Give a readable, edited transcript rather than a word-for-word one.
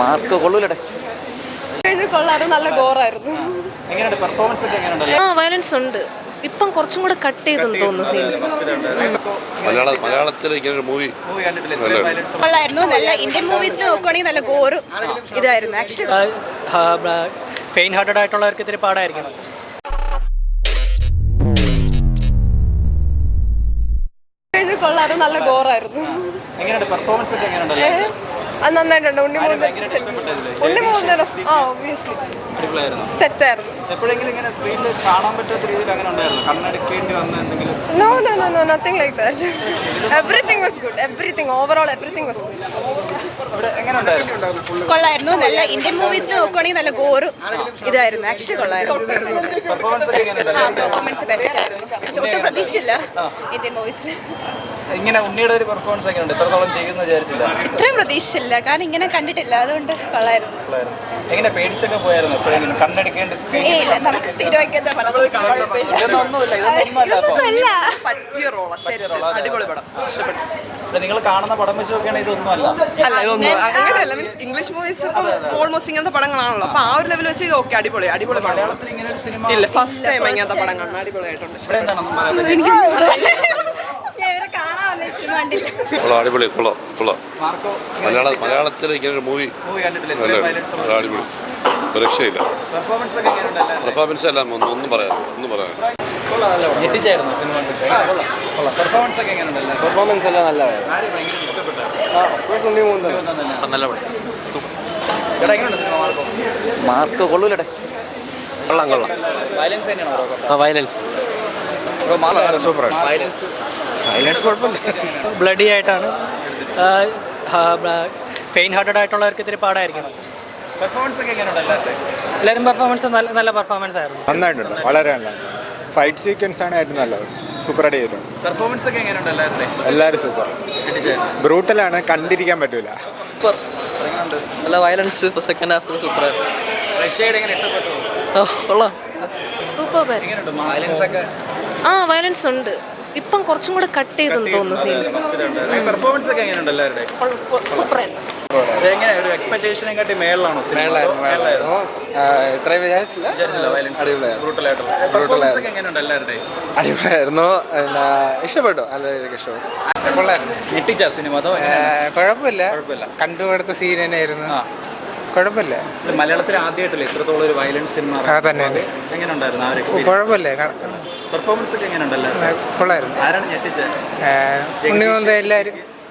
Mark കൊള്ളൂലേ? കൊള്ളാറ്, നല്ല ഗോറായിരുന്നു. Violence ഉണ്ട്. ഇപ്പം കുറച്ചും കൂടെ കട്ട് ചെയ്തെന്ന് തോന്നുന്നു സീൻസ്. മലയാളത്തിൽ ഇങ്ങനെ ഒരു മൂവി കൊള്ളായിരുന്നു. നല്ല ഇന്ത്യൻ മൂവീസിൽ നോക്കുവാണെങ്കിൽ നല്ല ഗോറ് ഇതായിരുന്നു. ആക്ച്വലി ഫെയിൻ ഹാർട്ടഡ് ആയിട്ടുള്ളവർക്ക് ഇത്തിരി പാടായിരിക്കും. കൊള്ളാറ്, നല്ല ഗോറായിരുന്നു. അത് നന്നായിട്ടുണ്ട്. ഉണ്ണിമൂന്നൻ obviously സെറ്റായിരുന്നു. No, no, no, no, nothing like that. Everything was good. Everything, overall everything was good. കൊള്ളായിരുന്നു. നല്ല ഇന്ത്യൻ മൂവീസിൽ നോക്കുവാണെങ്കിൽ നല്ല ഗോറ് ഇതായിരുന്നു. ആക്ച്വലി കൊള്ളായിരുന്നു. പെർഫോമൻസ് ബെസ്റ്റ് ആയിരുന്നു. പക്ഷെ ഒട്ടും പ്രതീക്ഷയില്ല ഇന്ത്യൻ മൂവീസിൽ. ഇങ്ങനെ ഉണ്ണിയുടെ ഒരു പെർഫോമൻസ് ഒക്കെ ഉണ്ട്, ഇത്രത്തോളം ചെയ്യുന്ന വിചാരിച്ചില്ല. ഇത്രയും പ്രതീക്ഷയില്ല, കാരണം ഇങ്ങനെ കണ്ടിട്ടില്ല, അതുകൊണ്ട് കൊള്ളായിരുന്നു. എങ്ങനെ പേടിച്ചൊക്കെ പോയായിരുന്നു? കണ്ണടിക്കേണ്ട നമുക്ക് സ്ഥിരമാക്കിയല്ല. അടിപൊളി പടം, ഇഷ്ടപ്പെട്ടു. നിങ്ങൾ കാണുന്ന പടം വെച്ച് നോക്കിയാണെങ്കിൽ ഇതൊന്നും അല്ല. അങ്ങനെയല്ല, മീൻസ് ഇംഗ്ലീഷ് മൂവീസ് ഇപ്പം ഓൾമോസ്റ്റ് ഇങ്ങനത്തെ പടങ്ങളാണല്ലോ. അപ്പൊ ആ ഒരു ലെവൽ വെച്ച് ഇത് ഓക്കെ, അടിപൊളി അടിപൊളി പടം. ഇങ്ങനെ ഒരു സിനിമ ഇല്ല, ഫസ്റ്റ് ടൈം ഇങ്ങനത്തെ പടം കാണണം. അടിപൊളിയായിട്ടുണ്ട്. അടിപൊളി കൊള്ളാം. മലയാളത്തിൽ ഇങ്ങനെ ഒരു മൂവി അടിപൊളി, രക്ഷയില്ല. പെർഫോമൻസ് എല്ലാം ഒന്നും പറയാം. ഞെട്ടിച്ചായിരുന്നു സിനിമ. പെർഫോമൻസ് എല്ലാം നല്ലതായിരുന്നു. നല്ല പടം. മാർക്ക് കൊള്ളൂലേ? കൊള്ളാം. വയലൻസ് സൂപ്പറാണ്. വയലൻസ് കുഴപ്പമില്ല. ബ്ലഡി ആയിട്ടാണ്. ഫെയിൻ ഹാർട്ടഡ് ആയിട്ടുള്ളവർക്ക് ഇത്തിരി പാടായിരിക്കും. എല്ലാവരും പെർഫോമൻസ് നല്ല പെർഫോമൻസ് ആയിരുന്നു. നന്നായിട്ടുണ്ട്, വളരെ നല്ല. ഫൈറ്റ് സീക്വൻസ് ആണ് ഏറ്റവും നല്ലത്. സൂപ്പറായിട്ട് ചെയ്തിട്ടുണ്ട്. പെർഫോമൻസ് ഒക്കെ എങ്ങനെയുണ്ട്? എല്ലാവരും സൂപ്പർ. ബ്രൂട്ടലാണ്, കണ്ടിരിക്കാൻ പറ്റൂല. നല്ല വയലൻസ്. സെക്കൻഡ് ഹാഫ് സൂപ്പറായിരുന്നു. കൊള്ളാം. സൂപ്പർ. വയലൻസ് ഉണ്ട്. ഇപ്പം കുറച്ചും കൂടെ കട്ട് ചെയ്തെന്ന് തോന്നുന്നു സീൻസ്. പെർഫോമൻസ് ഒക്കെ എങ്ങനെയുണ്ട് എല്ലാവരുടെയും? സൂപ്പറായിരുന്നു. എങ്ങനെ ഒരു എക്സ്പെക്ടേഷനെ കാട്ടി മേളിലാണോ? ഇത്രയും വിചാരിച്ചില്ല. അടിപൊളിയായിരുന്നു. ഇഷ്ടപ്പെട്ടു, നല്ല രീതിക്ക് ഇഷ്ടപ്പെട്ടു. ഞെട്ടിച്ച സിനിമ അതോ? കുഴപ്പമില്ല, കണ്ടുപിടുത്ത സീൻ തന്നെയായിരുന്നു. കുഴപ്പമില്ല. മലയാളത്തിൽ ആദ്യമായിട്ടല്ലേ ഇത്രത്തോളം ഒരു വയലൻസ് സിനിമ? എങ്ങനെ ഉണ്ടായിരുന്നു? കുഴപ്പമില്ല. പെർഫോമൻസ് ഒക്കെ എങ്ങനെ ഉണ്ടല്ലോ? കൊള്ളായിരുന്നു. ആരാണ് ഞെട്ടിച്ചത്? ഉണ്ണിമൂന്നൻ എല്ലാവരും